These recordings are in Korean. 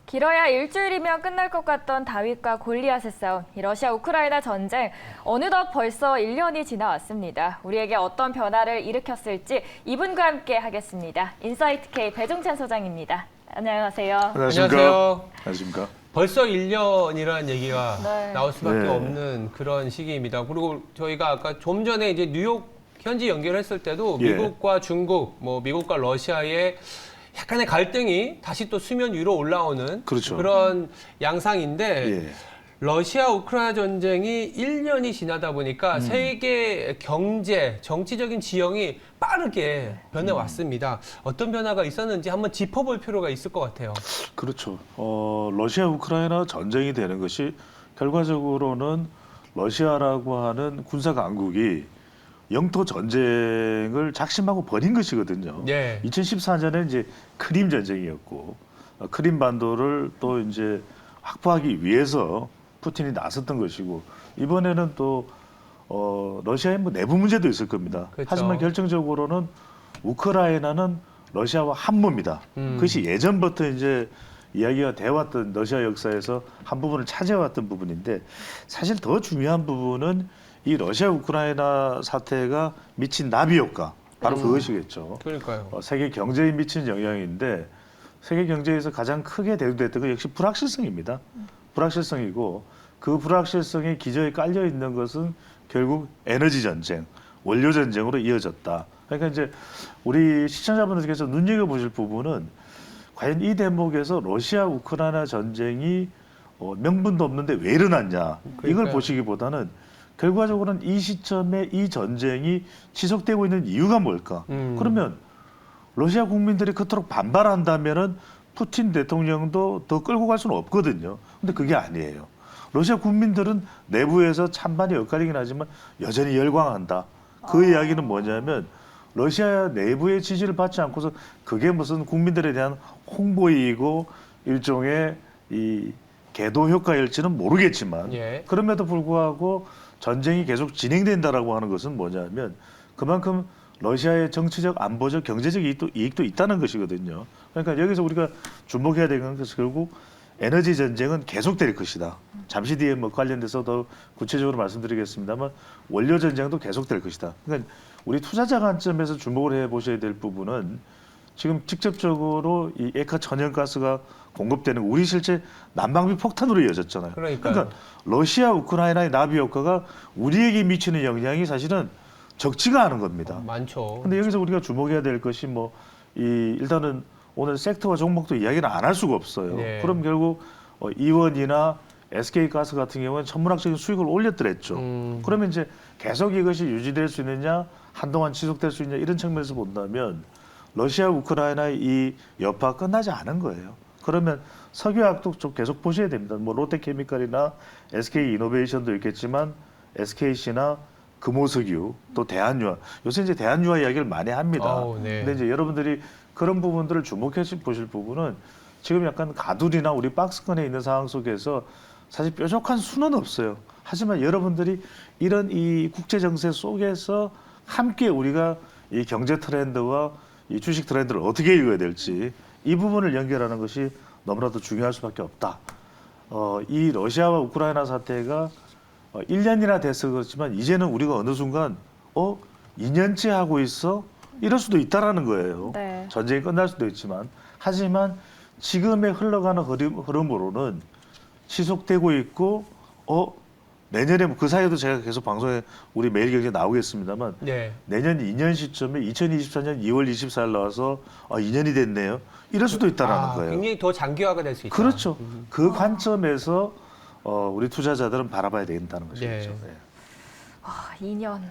길어야 일주일이면 끝날 것 같던 다윗과 골리앗의 싸움, 이 러시아 우크라이나 전쟁 어느덧 벌써 1년이 지나왔습니다. 우리에게 어떤 변화를 일으켰을지 이분과 함께 하겠습니다. 인사이트 K 배종찬 소장입니다. 안녕하세요. 안녕하세요. 안녕하십니까. 벌써 1년이라는 얘기가 네. 나올 수밖에 네. 없는 그런 시기입니다. 그리고 저희가 아까 좀 전에 이제 뉴욕 현지 연결했을 때도 예. 미국과 중국, 미국과 러시아의 약간의 갈등이 다시 또 수면 위로 올라오는 그렇죠. 그런 양상인데 예. 러시아 우크라이나 전쟁이 1년이 지나다 보니까 세계 경제, 정치적인 지형이 빠르게 변해왔습니다. 어떤 변화가 있었는지 한번 짚어볼 필요가 있을 것 같아요. 그렇죠. 러시아 우크라이나 전쟁이 되는 것이 결과적으로는 러시아라고 하는 군사 강국이 영토 전쟁을 작심하고 벌인 것이거든요. 네. 2014년에 이제 크림 전쟁이었고 크림 반도를 또 이제 확보하기 위해서 푸틴이 나섰던 것이고 이번에는 또 러시아의 뭐 내부 문제도 있을 겁니다. 그렇죠. 하지만 결정적으로는 우크라이나는 러시아와 한 몸이다. 그것이 예전부터 이제 이야기가 돼왔던 러시아 역사에서 한 부분을 차지해왔던 부분인데 사실 더 중요한 부분은 이 러시아 우크라이나 사태가 미친 나비 효과 바로 그것이겠죠. 그러니까요. 세계 경제에 미친 영향인데 세계 경제에서 가장 크게 대두됐던 건 역시 불확실성입니다. 불확실성이고 그 불확실성의 기저에 깔려 있는 것은 결국 에너지 전쟁, 원료 전쟁으로 이어졌다. 그러니까 이제 우리 시청자분들께서 눈여겨보실 부분은 과연 이 대목에서 러시아 우크라이나 전쟁이 명분도 없는데 왜 일어났냐 이걸 그러니까요. 보시기보다는 결과적으로는 이 시점에 이 전쟁이 지속되고 있는 이유가 뭘까? 그러면 러시아 국민들이 그토록 반발한다면은 푸틴 대통령도 더 끌고 갈 수는 없거든요. 근데 그게 아니에요. 러시아 국민들은 내부에서 찬반이 엇갈리긴 하지만 여전히 열광한다. 그 이야기는 뭐냐면 러시아 내부의 지지를 받지 않고서 그게 무슨 국민들에 대한 홍보이고 일종의 이 계도 효과일지는 모르겠지만 예. 그럼에도 불구하고 전쟁이 계속 진행된다라고 하는 것은 뭐냐면 그만큼 러시아의 정치적, 안보적, 경제적 이익도 있다는 것이거든요. 그러니까 여기서 우리가 주목해야 되는 것은 결국 에너지 전쟁은 계속될 것이다. 잠시 뒤에 뭐 관련돼서 더 구체적으로 말씀드리겠습니다만 원료 전쟁도 계속될 것이다. 그러니까 우리 투자자 관점에서 주목을 해 보셔야 될 부분은 지금 직접적으로 이 액화 천연가스가 공급되는 거, 우리 실제 난방비 폭탄으로 이어졌잖아요. 그러니까요. 그러니까 러시아 우크라이나의 나비 효과가 우리에게 미치는 영향이 사실은 적지가 않은 겁니다. 많죠. 근데 여기서 우리가 주목해야 될 것이 일단은 오늘 섹터와 종목도 이야기를 안 할 수가 없어요. 네. 그럼 결국 이원이나 SK가스 같은 경우는 천문학적인 수익을 올렸더랬죠. 그러면 이제 계속 이것이 유지될 수 있느냐, 한동안 지속될 수 있느냐 이런 측면에서 본다면 러시아 우크라이나의 이 여파가 끝나지 않은 거예요. 그러면 석유화학도 좀 계속 보셔야 됩니다. 뭐 롯데케미칼이나 SK이노베이션도 있겠지만 SKC나 금호석유 또 대한유화 요새 이제 대한유화 이야기를 많이 합니다. 네. 근데 이제 여러분들이 그런 부분들을 주목해 보실 부분은 지금 약간 가두리나 우리 박스권에 있는 상황 속에서 사실 뾰족한 수는 없어요. 하지만 여러분들이 이런 이 국제 정세 속에서 함께 우리가 이 경제 트렌드와 이 주식 트렌드를 어떻게 읽어야 될지 이 부분을 연결하는 것이 너무나도 중요할 수밖에 없다. 이 러시아와 우크라이나 사태가 1년이나 돼서 그렇지만 이제는 우리가 어느 순간 2년째 하고 있어? 이럴 수도 있다라는 거예요. 네. 전쟁이 끝날 수도 있지만 하지만 지금의 흘러가는 흐름으로는 지속되고 있고 내년에 그 사이에도 제가 계속 방송에 우리 매일경제 나오겠습니다만 네. 내년 2년 시점에 2024년 2월 24일 나와서 2년이 됐네요. 이럴 수도 있다라는 거예요. 굉장히 더 장기화가 될 수 있다. 그렇죠. 그 관점에서 우리 투자자들은 바라봐야 된다는 것이죠. 네. 네. 2년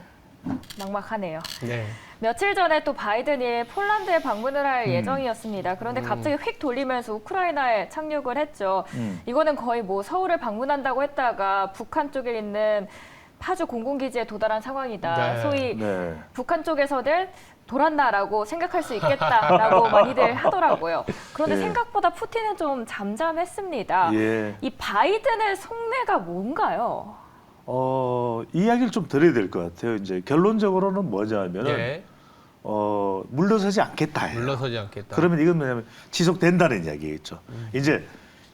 막막하네요. 네. 며칠 전에 또 바이든이 폴란드에 방문을 할 예정이었습니다. 그런데 갑자기 휙 돌리면서 우크라이나에 착륙을 했죠. 이거는 거의 뭐 서울을 방문한다고 했다가 북한 쪽에 있는 파주 공군기지에 도달한 상황이다. 네. 소위 네. 북한 쪽에서는 돌았나라고 생각할 수 있겠다라고 많이들 하더라고요. 그런데 예. 생각보다 푸틴은 좀 잠잠했습니다. 예. 이 바이든의 속내가 뭔가요? 이야기를 좀 드려야 될 것 같아요. 이제 결론적으로는 뭐냐면은 예. 물러서지 않겠다. 물러서지 않겠다. 그러면 이건 뭐냐면 지속된다는 이야기겠죠. 이제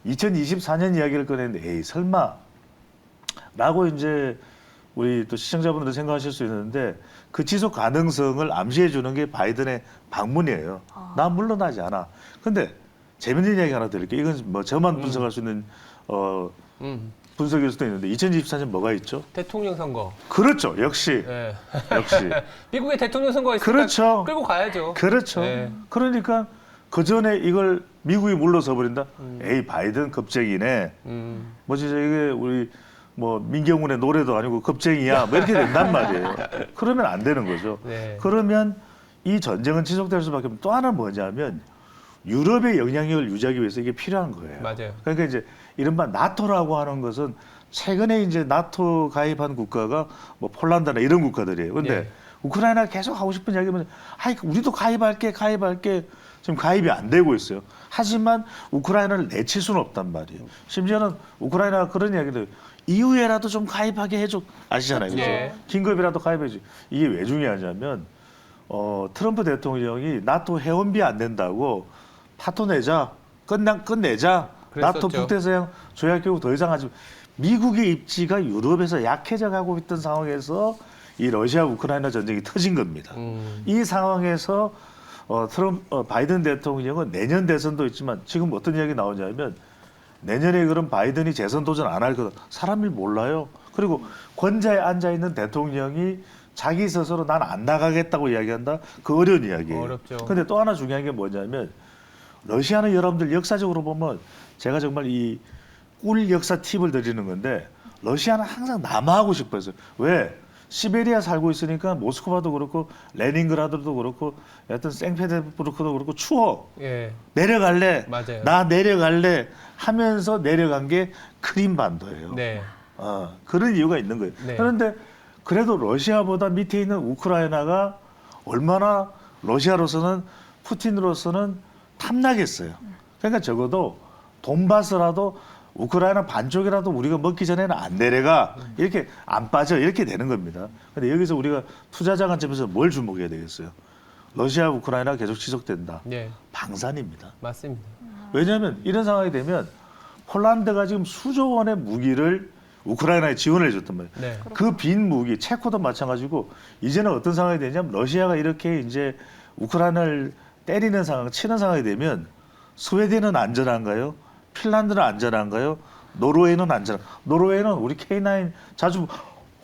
2024년 이야기를 꺼냈는데 에이 설마 라고 이제 우리 또 시청자분들은 생각하실 수 있는데 그 지속 가능성을 암시해 주는 게 바이든의 방문이에요. 나 물러나지 않아. 근데 재밌는 이야기 하나 드릴게요. 이건 뭐 저만 분석할 수 있는 분석일 수도 있는데 2024년 뭐가 있죠? 대통령 선거. 그렇죠. 역시 예. 역시 미국의 대통령 선거가 있으니까 그렇죠. 끌고 가야죠. 그렇죠. 네. 그러니까 그 전에 이걸 미국이 물러서 버린다. 에이 바이든 겁쟁이네. 뭐 진짜 이게 우리 뭐 민경훈의 노래도 아니고 겁쟁이야. 뭐 이렇게 된단 말이에요. 그러면 안 되는 거죠. 네. 그러면 이 전쟁은 지속될 수밖에 없는 또 하나 뭐냐면 유럽의 영향력을 유지하기 위해서 이게 필요한 거예요. 맞아요. 그러니까 이제 이른바 나토라고 하는 것은 최근에 이제 나토 가입한 국가가 뭐 폴란드나 이런 국가들이에요. 근데 예. 우크라이나가 계속 하고 싶은 이야기면 아이 우리도 가입할게 지금 가입이 안 되고 있어요. 하지만 우크라이나를 내칠 수는 없단 말이에요. 심지어는 우크라이나가 그런 이야기를 이후에라도 좀 가입하게 해줘. 아시잖아요. 그죠? 예. 긴급이라도 가입해줘. 이게 왜 중요하냐면 트럼프 대통령이 나토 회원비 안 낸다고 파토 내자. 끝내자. 나토 그랬었죠. 북대서양 조약 결국 더 이상 하지. 미국의 입지가 유럽에서 약해져 가고 있던 상황에서 이 러시아 우크라이나 전쟁이 터진 겁니다. 이 상황에서 바이든 대통령은 내년 대선도 있지만 지금 어떤 이야기 나오냐면 내년에 그럼 바이든이 재선 도전 안 할 거다. 사람이 몰라요. 그리고 권좌에 앉아 있는 대통령이 자기 스스로 난 안 나가겠다고 이야기한다. 그 어려운 이야기예요. 어렵죠. 근데 또 하나 중요한 게 뭐냐면 러시아는 여러분들 역사적으로 보면 제가 정말 이 꿀 역사 팁을 드리는 건데 러시아는 항상 남하하고 싶어 했어요. 왜? 시베리아 살고 있으니까 모스크바도 그렇고 레닌그라드도 그렇고 여하튼 생페테르부르크도 그렇고 추워. 예. 내려갈래. 맞아요. 나 내려갈래 하면서 내려간 게 크림반도예요. 네. 그런 이유가 있는 거예요. 네. 그런데 그래도 러시아보다 밑에 있는 우크라이나가 얼마나 러시아로서는 푸틴으로서는 탐나겠어요. 그러니까 적어도 돈바스라도 우크라이나 반쪽이라도 우리가 먹기 전에는 안 내려가 이렇게 안 빠져 이렇게 되는 겁니다. 근데 여기서 우리가 투자자 관점에서 뭘 주목해야 되겠어요? 러시아 우크라이나 계속 지속된다. 네. 방산입니다. 맞습니다. 왜냐하면 이런 상황이 되면 폴란드가 지금 수조 원의 무기를 우크라이나에 지원해 줬단 말이에요. 네. 그 빈 무기, 체코도 마찬가지고 이제는 어떤 상황이 되냐면 러시아가 이렇게 이제 우크라이나를 때리는 상황, 치는 상황이 되면 스웨덴은 안전한가요? 핀란드는 안전한가요? 노르웨이는 안전한가요? 노르웨이는 우리 K9 자주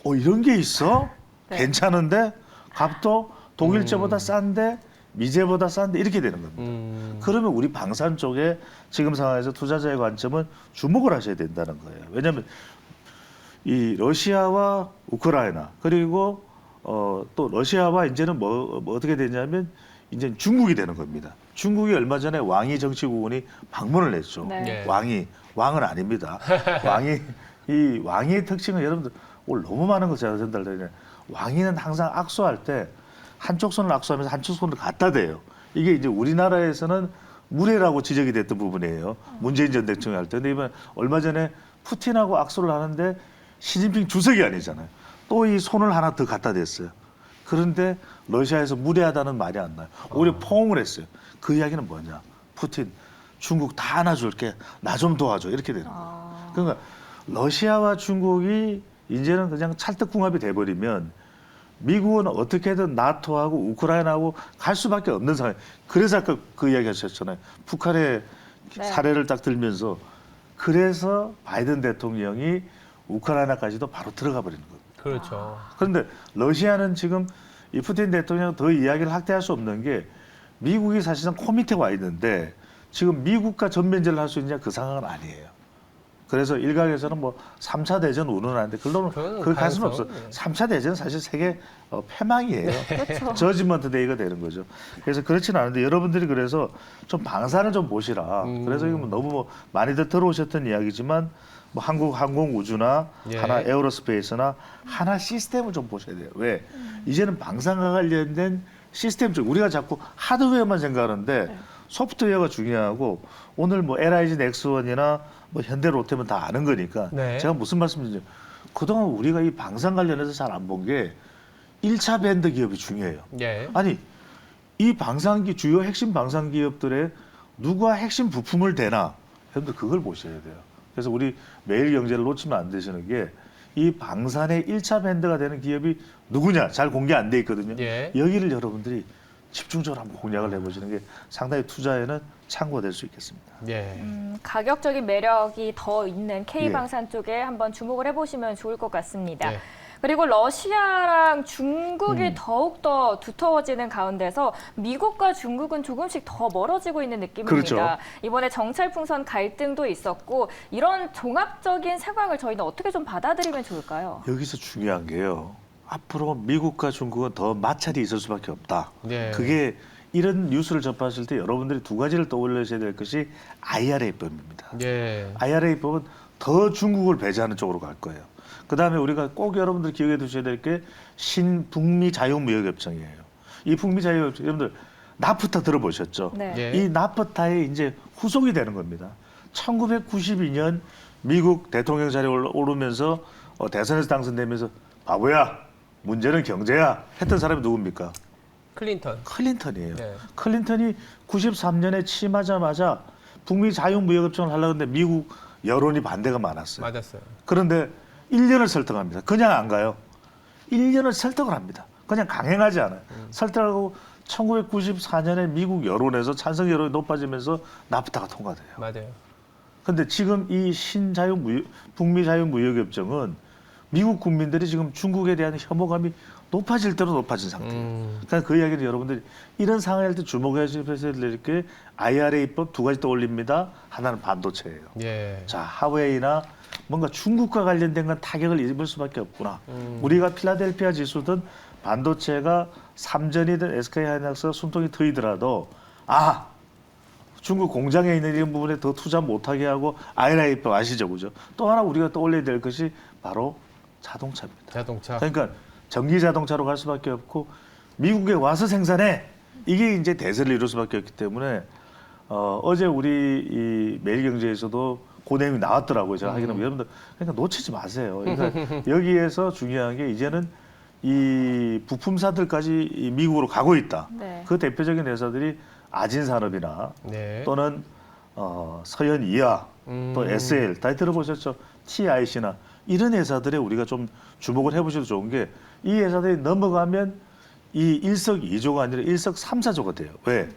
이런 게 있어? 네. 괜찮은데? 값도 독일제보다 싼데? 미제보다 싼데? 이렇게 되는 겁니다. 그러면 우리 방산 쪽에 지금 상황에서 투자자의 관점은 주목을 하셔야 된다는 거예요. 왜냐하면 이 러시아와 우크라이나 그리고 또 러시아와 이제는 뭐 어떻게 되냐면 이제 중국이 되는 겁니다. 중국이 얼마 전에 왕이 정치국원이 방문을 했죠. 네. 예. 왕은 아닙니다. 이 왕의 특징은 여러분들 오늘 너무 많은 거 제가 전달드리네. 왕이는 항상 악수할 때 한쪽 손을 악수하면서 한쪽 손을 갖다 대요. 이게 이제 우리나라에서는 무례라고 지적이 됐던 부분이에요. 문재인 전 대통령이 할 때. 근데 이번 얼마 전에 푸틴하고 악수를 하는데 시진핑 주석이 아니잖아요. 또 이 손을 하나 더 갖다 댔어요. 그런데 러시아에서 무례하다는 말이 안 나요. 오히려 포옹을 했어요. 그 이야기는 뭐냐? 푸틴, 중국 다 안아줄게. 나 좀 도와줘. 이렇게 되는 거예요. 그러니까 러시아와 중국이 이제는 그냥 찰떡궁합이 돼버리면 미국은 어떻게든 나토하고 우크라이나하고 갈 수밖에 없는 상황. 그래서 아까 그 이야기 하셨잖아요. 북한의 네. 사례를 딱 들면서 그래서 바이든 대통령이 우크라이나까지도 바로 들어가 버리는 겁니다. 그렇죠. 그런데 러시아는 지금 이 푸틴 대통령 더 이야기를 확대할 수 없는 게 미국이 사실상 코 밑에 와 있는데 지금 미국과 전면전을 할 수 있냐 그 상황은 아니에요. 그래서 일각에서는 뭐 3차 대전 운운하는데 그걸로는 그렇게 할 수는 없어. 가능성, 네. 3차 대전은 사실 세계 패망이에요. 그렇죠. 저지먼트 데이가 되는 거죠. 그래서 그렇지는 않은데 여러분들이 그래서 좀 방사를 좀 보시라. 그래서 이거 뭐 너무 뭐 많이들 들어오셨던 이야기지만 뭐 한국 항공우주나 예. 하나 에어로스페이스나 하나 시스템을 좀 보셔야 돼요. 왜? 이제는 방산과 관련된 시스템 쪽 우리가 자꾸 하드웨어만 생각하는데 소프트웨어가 중요하고 오늘 뭐 LIG 넥스원이나 뭐 현대 롯데면 다 아는 거니까 네. 제가 무슨 말씀드리죠? 그동안 우리가 이 방산 관련해서 잘 안 본 게 1차 밴드 기업이 중요해요. 예. 아니 이 방산기 주요 핵심 방산 기업들의 누가 핵심 부품을 대나 여러분들 그걸 보셔야 돼요. 그래서 우리 매일경제를 놓치면 안 되시는 게 이 방산의 1차 밴드가 되는 기업이 누구냐 잘 공개 안 돼 있거든요. 예. 여기를 여러분들이 집중적으로 한번 공략을 해보시는 게 상당히 투자에는 참고가 될 수 있겠습니다. 예. 가격적인 매력이 더 있는 K방산 쪽에 한번 주목을 해보시면 좋을 것 같습니다. 예. 그리고 러시아랑 중국이 더욱더 두터워지는 가운데서 미국과 중국은 조금씩 더 멀어지고 있는 느낌입니다. 그렇죠. 이번에 정찰풍선 갈등도 있었고 이런 종합적인 상황을 저희는 어떻게 좀 받아들이면 좋을까요? 여기서 중요한 게요. 앞으로 미국과 중국은 더 마찰이 있을 수밖에 없다. 네. 그게 이런 뉴스를 접하실 때 여러분들이 두 가지를 떠올리셔야 될 것이 IRA법입니다. 예. IRA법은 더 중국을 배제하는 쪽으로 갈 거예요. 그다음에 우리가 꼭 여러분들 기억해 두셔야 될 게 신북미 자유무역협정이에요. 이 북미 자유무역협정 여러분들 나프타 들어보셨죠? 네. 예. 이 나프타의 이제 후속이 되는 겁니다. 1992년 미국 대통령 자리에 오르면서 대선에서 당선되면서 바보야 문제는 경제야 했던 사람이 누굽니까? 클린턴이에요. 네. 클린턴이 93년에 취임하자마자 북미 자유무역협정을 하려고 했는데 미국 여론이 반대가 많았어요. 맞았어요. 그런데 1년을 설득합니다. 그냥 안 가요. 1년을 설득을 합니다. 그냥 강행하지 않아요. 설득하고 1994년에 미국 여론에서 찬성 여론이 높아지면서 나프타가 통과돼요. 맞아요. 근데 지금 이 북미 자유무역협정은 미국 국민들이 지금 중국에 대한 혐오감이 높아질 대로 높아진 상태예요. 그러니까 그 이야기는 여러분들이 이런 상황일 때 주목하셔야 될 게 IRA법 두 가지 떠올립니다. 하나는 반도체예요. 예. 자, 하웨이나 뭔가 중국과 관련된 건 타격을 입을 수밖에 없구나. 우리가 필라델피아 지수든 반도체가 삼전이든 SK하이닉스가 숨통이 트이더라도 중국 공장에 있는 이런 부분에 더 투자 못하게 하고 IRA법 아시죠, 그죠? 또 하나 우리가 떠올려야 될 것이 바로 자동차입니다. 자동차. 그러니까 전기 자동차로 갈 수밖에 없고 미국에 와서 생산해 이게 이제 대세를 이룰 수밖에 없기 때문에 어제 우리 이 매일경제에서도 그 내용이 나왔더라고요. 제가 하기는 여러분들 그러니까 놓치지 마세요. 그러니까 여기에서 중요한 게 이제는 이 부품사들까지 이 미국으로 가고 있다. 네. 그 대표적인 회사들이 아진산업이나 네. 또는 서현이아 또 SL 다 들어보셨죠? TIC나 이런 회사들에 우리가 좀 주목을 해보셔도 좋은 게 이 회사들이 넘어가면 이 일석이조가 아니라 일석삼사조가 돼요. 왜?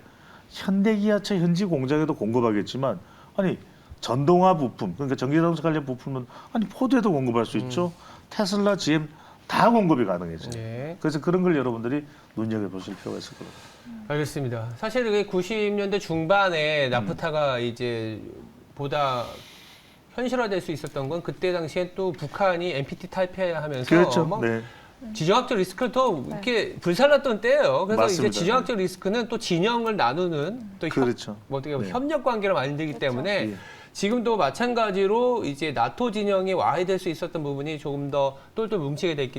현대기아차 현지 공장에도 공급하겠지만 아니 전동화 부품 그러니까 전기자동차 관련 부품은 아니 포드에도 공급할 수 있죠. 테슬라, GM 다 공급이 가능해져요. 예. 그래서 그런 걸 여러분들이 눈여겨보실 필요가 있을 겁니다. 알겠습니다. 사실 그 90년대 중반에 나프타가 이제 보다 현실화될 수 있었던 건 그때 당시엔 또 북한이 NPT 탈퇴하면서 그렇죠. 막 네. 지정학적 리스크를 더 이렇게 불살랐던 때예요. 그래서 맞습니다. 이제 지정학적 리스크는 또 진영을 나누는 또 그렇죠. 뭐 어떻게 보면 네. 협력 관계로 만들기 때문에 예. 지금도 마찬가지로 이제 나토 진영이 와해될 수 있었던 부분이 조금 더 똘똘 뭉치게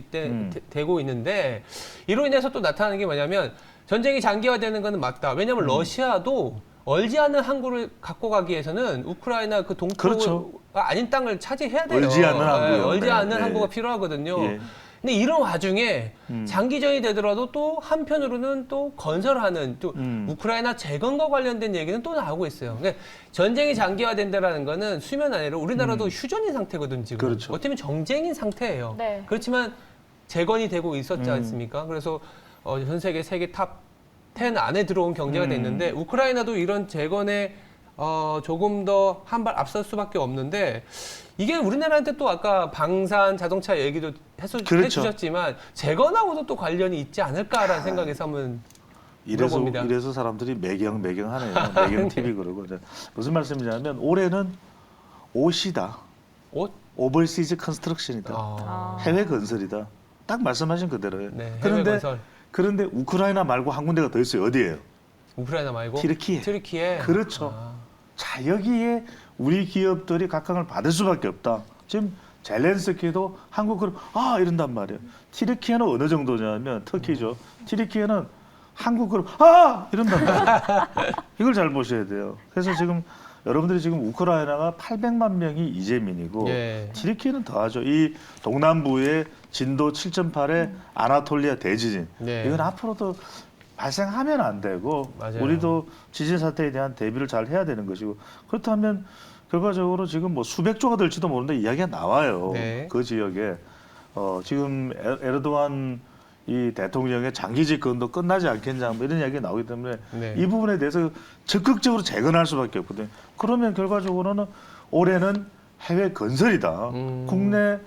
되고 있는데 이로 인해서 또 나타나는 게 뭐냐면 전쟁이 장기화되는 거는 맞다. 왜냐하면 러시아도 얼지 않은 항구를 갖고 가기 위해서는 우크라이나 그 동포가 그렇죠. 아닌 땅을 차지해야 돼요. 얼지 않은 항구요. 얼지 네, 않은 네. 항구가 필요하거든요. 예. 근데 이런 와중에 장기전이 되더라도 또 한편으로는 또 건설하는 또 우크라이나 재건과 관련된 얘기는 또 나오고 있어요. 그러니까 전쟁이 장기화된다라는 거는 수면 아니라 우리나라도 휴전인 상태거든 지금. 그렇죠. 어떻게 보면 정쟁인 상태예요. 네. 그렇지만 재건이 되고 있었지 않습니까? 그래서 전 세계 탑 10 안에 들어온 경제가 됐는데 우크라이나도 이런 재건에 조금 더 한 발 앞설 수밖에 없는데 이게 우리나라한테 또 아까 방산 자동차 얘기도 그렇죠. 해주셨지만 재건하고도 또 관련이 있지 않을까라는 생각에서 한번 물어봅니다. 이래서 사람들이 매경하네요. 매경 TV 그러고 무슨 말씀이냐면 올해는 옷이다. 옷? 오버시즈 컨스트럭션이다. 해외 건설이다. 딱 말씀하신 그대로예요. 네, 해외 건설. 그런데 우크라이나 말고 한 군데가 더 있어요. 어디예요? 우크라이나 말고? 튀르키예. 아. 그렇죠. 자, 여기에 우리 기업들이 각광을 받을 수밖에 없다. 지금 젤렌스키도 한국으로 이런단 말이에요. 튀르키예는 어느 정도냐면 터키죠. 튀르키예는 한국으로 이런단 말이에요. 이걸 잘 보셔야 돼요. 그래서 지금 여러분들이 지금 우크라이나가 800만 명이 이재민이고 예. 튀르키예는 더하죠. 이 동남부의 진도 7.8의 아나톨리아 대지진. 네. 이건 앞으로도 발생하면 안 되고 맞아요. 우리도 지진 사태에 대한 대비를 잘 해야 되는 것이고 그렇다면 결과적으로 지금 뭐 수백조가 될지도 모르는데 이야기가 나와요. 네. 그 지역에 지금 에르도안 이 대통령의 장기 집권도 끝나지 않겠냐 뭐 이런 이야기가 나오기 때문에 네. 이 부분에 대해서 적극적으로 재건할 수밖에 없거든요. 그러면 결과적으로는 올해는 해외 건설이다. 국내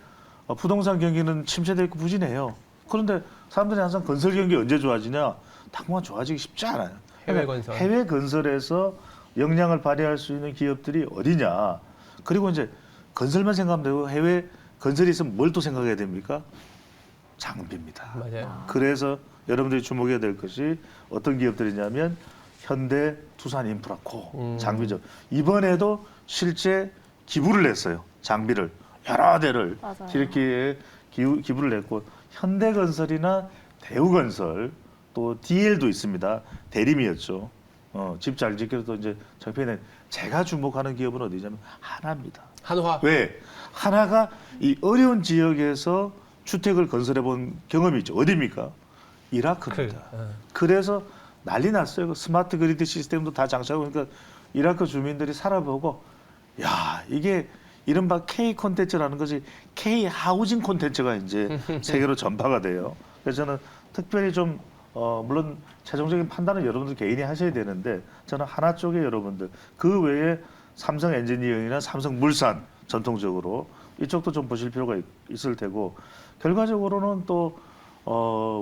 부동산 경기는 침체돼 있고 부진해요. 그런데 사람들이 항상 건설 경기 언제 좋아지냐? 당분간 좋아지기 쉽지 않아요. 해외 그러니까 건설. 해외 건설에서 역량을 발휘할 수 있는 기업들이 어디냐? 그리고 이제 건설만 생각하면 되고 해외 건설이 있으면 뭘 또 생각해야 됩니까? 장비입니다. 맞아요. 그래서 여러분들이 주목해야 될 것이 어떤 기업들이냐면 현대, 두산 인프라코 장비죠. 이번에도 실제 기부를 했어요. 장비를 여러 대를 맞아요. 이렇게 기부를 했고 현대건설이나 대우건설 또 DL도 있습니다. 대림이었죠. 집 잘 짓기로 또 이제 정편에 제가 주목하는 기업은 어디냐면 하나입니다. 한화. 왜? 하나가 이 어려운 지역에서 주택을 건설해 본 경험이 있죠. 어디입니까? 이라크입니다. 그래서 난리 났어요. 그 스마트 그리드 시스템도 다 장착하고 그러니까 이라크 주민들이 살아보고 야 이게 이른바 K 콘텐츠라는 것이 K 하우징 콘텐츠가 이제 세계로 전파가 돼요. 그래서 저는 특별히 좀 물론 최종적인 판단은 여러분들 개인이 하셔야 되는데 저는 하나 쪽에 여러분들 그 외에 삼성 엔지니어링이나 삼성 물산 전통적으로 이쪽도 좀 보실 필요가 있을 테고 결과적으로는 또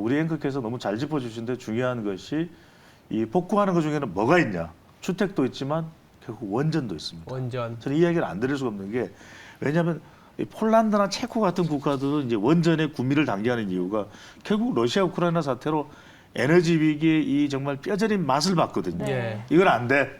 우리 앵커께서 너무 잘 짚어주신데 중요한 것이 이 복구하는 것 중에는 뭐가 있냐? 주택도 있지만 결국 원전도 있습니다. 원전. 저는 이 이야기를 안 드릴 수가 없는 게 왜냐하면 이 폴란드나 체코 같은 국가들은 이제 원전의 구미를 당기하는 이유가 결국 러시아 우크라이나 사태로 에너지 위기의 이 정말 뼈저린 맛을 봤거든요. 네. 이건 안 돼.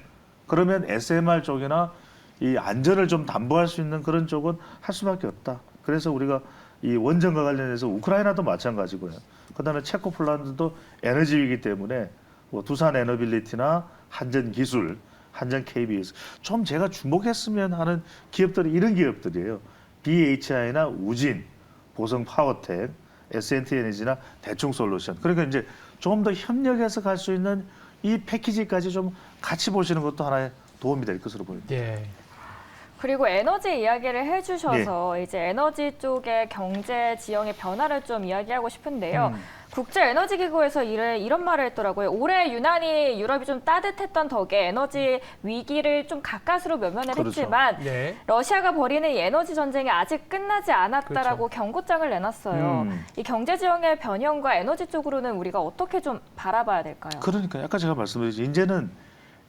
그러면 SMR 쪽이나 이 안전을 좀 담보할 수 있는 그런 쪽은 할 수밖에 없다. 그래서 우리가 이 원전과 관련해서 우크라이나도 마찬가지고요. 그다음에 체코 폴란드도 에너지 위기 때문에 뭐 두산 에너빌리티나 한전 기술, 한전 KBS 좀 제가 주목했으면 하는 기업들이 이런 기업들이에요. BHI나 우진, 보성 파워텍, S&T 에너지나 대충 솔루션. 그러니까 이제 좀 더 협력해서 갈 수 있는 이 패키지까지 좀 같이 보시는 것도 하나의 도움이 될 것으로 보입니다. 예. 그리고 에너지 이야기를 해주셔서 이제 에너지 쪽의 경제 지형의 변화를 좀 이야기하고 싶은데요. 국제에너지기구에서 이런 말을 했더라고요. 올해 유난히 유럽이 좀 따뜻했던 덕에 에너지 위기를 좀 가까스로 면면을 그렇죠. 했지만 네. 러시아가 벌이는 이 에너지 전쟁이 아직 끝나지 않았다라고 경고장을 내놨어요. 이 경제 지형의 변형과 에너지 쪽으로는 우리가 어떻게 좀 바라봐야 될까요? 그러니까 아까 제가 말씀드렸죠. 이제는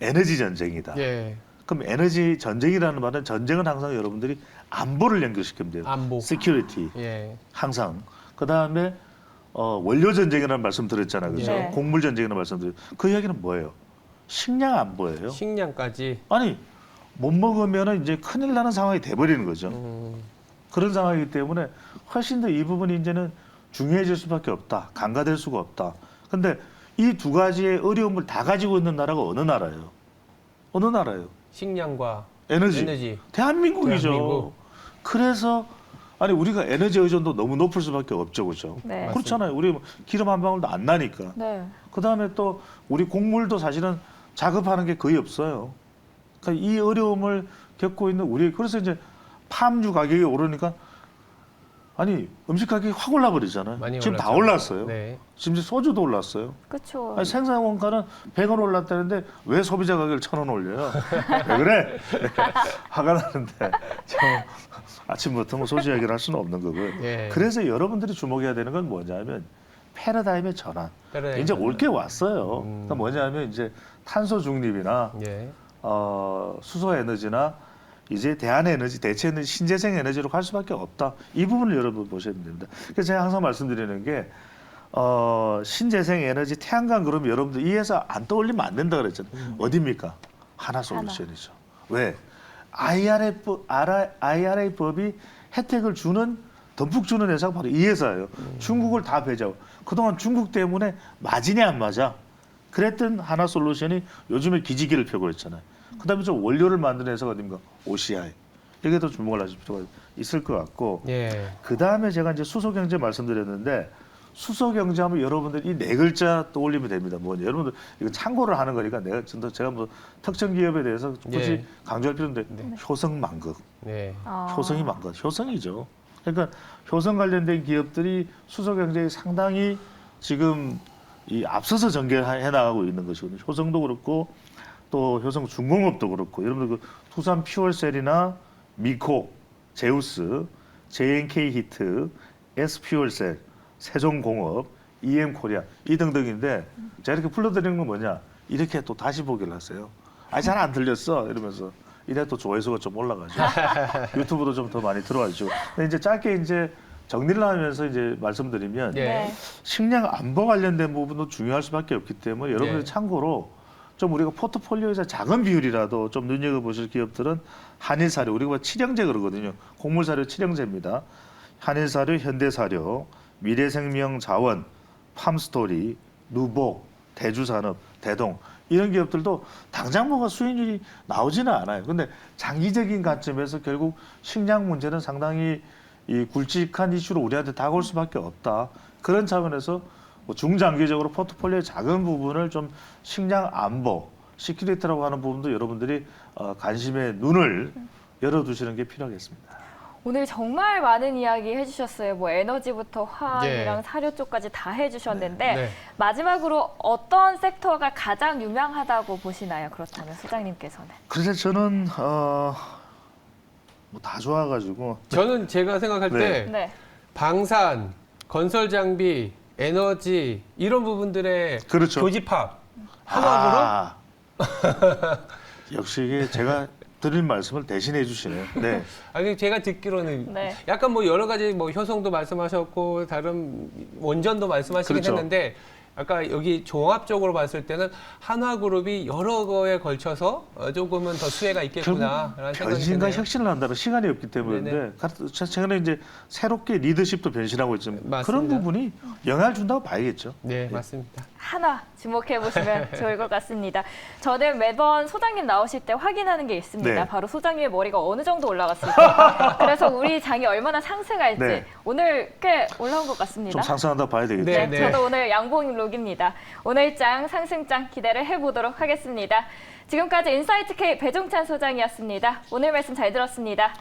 에너지 전쟁이다. 예. 그럼 에너지 전쟁이라는 말은 전쟁은 항상 여러분들이 안보를 연결시키면 돼요. 안보. 시큐리티 예. 항상. 그다음에 원료 전쟁이라는 말씀 드렸잖아요. 그죠? 네. 곡물 전쟁이라는 말씀 드렸죠. 그 이야기는 뭐예요? 식량 안보예요. 식량까지. 아니 못 먹으면은 이제 큰일 나는 상황이 돼 버리는 거죠. 그런 상황이기 때문에 훨씬 더 이 부분이 이제는 중요해질 수밖에 없다. 간과될 수가 없다. 근데 이 두 가지의 어려움을 다 가지고 있는 나라가 어느 나라예요? 어느 나라예요? 식량과 에너지. 대한민국이죠. 대한민국. 그래서 아니 우리가 에너지 의존도 너무 높을 수밖에 없죠, 그렇죠? 네. 그렇잖아요. 우리 뭐 기름 한 방울도 안 나니까. 네. 그다음에 또 우리 곡물도 사실은 작업하는 게 거의 없어요. 그러니까 이 어려움을 겪고 있는 우리 그래서 이제 팜유 가격이 오르니까 아니 음식 가격이 확 올라버리잖아요. 많이 지금 다 올랐죠. 올랐어요. 네. 지금 소주도 올랐어요. 그렇죠. 아니, 생산 원가는 100원 올랐다는데 왜 소비자 가격을 1,000원 올려요? 왜 그래? 화가 나는데 좀 아침부터 뭐 소주 이야기를 할 수는 없는 거고요. 예. 그래서 여러분들이 주목해야 되는 건 뭐냐면 패러다임의 전환. 패러다임 이제 전환. 올 게 왔어요. 그러니까 뭐냐면 이제 탄소 중립이나 예. 수소 에너지나 이제 대한에너지, 대체에너지, 신재생 에너지로 갈 수밖에 없다. 이 부분을 여러분 보셔야 됩니다. 그래서 제가 항상 말씀드리는 게 신재생 에너지, 태양광 그러면 여러분들 이 회사 안 떠올리면 안 된다 그랬잖아요. 어디입니까? 하나솔루션이죠. 왜? IRA 법이 혜택을 주는 덤뿍 주는 회사가 바로 이 회사예요. 중국을 다 배제하고 그동안 중국 때문에 맞으냐 안 맞아. 그랬던 하나솔루션이 요즘에 기지개를 펴고 있잖아요. 그다음에 좀 원료를 만드는 회사가 어딘가 OCI. 여기에도 주목을 하실 필요가 있을 것 같고 예. 그다음에 제가 이제 수소 경제 말씀드렸는데 수소 경제하면 여러분들 이 네 글자 떠올리면 됩니다. 뭐 여러분들 이거 참고를 하는 거니까 제가 뭐 특정 기업에 대해서 굳이 네. 강조할 필요인데 효성만극, 네. 효성이 만극, 효성이죠. 그러니까 효성 관련된 기업들이 수소 경제에 상당히 지금 이 앞서서 전개해 나가고 있는 것이거든요. 효성도 그렇고 또 효성 중공업도 그렇고 여러분들 그 두산 퓨얼셀이나 미코, 제우스, JNK 히트, S 퓨얼셀, 세종공업, EM 코리아 이 등등인데 제가 이렇게 불러드리는 건 뭐냐? 이렇게 또 다시 보기를 하세요. 아, 잘 안 들렸어 이러면서 이래 또 조회수가 좀 올라가죠. 유튜브도 좀 더 많이 들어와주고. 근데 이제 짧게 이제 정리를 하면서 이제 말씀드리면 네. 식량 안보 관련된 부분도 중요할 수밖에 없기 때문에 여러분들 네. 참고로 좀 우리가 포트폴리오에서 작은 비율이라도 좀 눈여겨보실 기업들은 한일사료, 우리가 뭐 칠형제 그러거든요. 곡물사료 칠형제입니다. 한일사료, 현대사료, 미래생명자원, 팜스토리, 누보, 대주산업, 대동 이런 기업들도 당장 뭐가 수익률이 나오지는 않아요. 근데 장기적인 관점에서 결국 식량 문제는 상당히 이 굵직한 이슈로 우리한테 다가올 수밖에 없다. 그런 차원에서 뭐 중장기적으로 포트폴리오의 작은 부분을 좀 식량 안보, 시큐리티라고 하는 부분도 여러분들이 관심의 눈을 열어두시는 게 필요하겠습니다. 오늘 정말 많은 이야기 해주셨어요. 뭐 에너지부터 화학이랑 네. 사료 쪽까지 다 해주셨는데 네. 마지막으로 어떤 섹터가 가장 유명하다고 보시나요? 그렇다면 소장님께서는. 그래서 저는 뭐 다 좋아가지고 저는 제가 생각할 네. 때 네. 방산, 건설 장비, 에너지 이런 부분들의 그렇죠. 교집합 화학으로 아, 역시 이게 제가 드린 말씀을 대신해 주시네요. 네. 아니 제가 듣기로는 네. 약간 뭐 여러 가지 뭐 효성도 말씀하셨고 다른 원전도 말씀하시긴 그렇죠. 했는데 아까 여기 종합적으로 봤을 때는 한화그룹이 여러 거에 걸쳐서 조금은 더 수혜가 있겠구나라는 생각이 변신과 드네요. 혁신을 한다는 시간이 없기 때문인데 최근에 이제 새롭게 리더십도 변신하고 있지만 맞습니다. 그런 부분이 영향을 준다고 봐야겠죠. 네, 맞습니다. 하나 주목해 보시면 좋을 것 같습니다. 저는 매번 소장님 나오실 때 확인하는 게 있습니다. 네. 바로 소장님의 머리가 어느 정도 올라갔을지. 그래서 우리 장이 얼마나 상승할지 네. 오늘 꽤 올라온 것 같습니다. 좀 상승한다고 봐야 되겠죠. 네, 네, 저도 오늘 양봉 룩입니다. 오늘 장 상승장 기대를 해보도록 하겠습니다. 지금까지 인사이트 K 배종찬 소장이었습니다. 오늘 말씀 잘 들었습니다.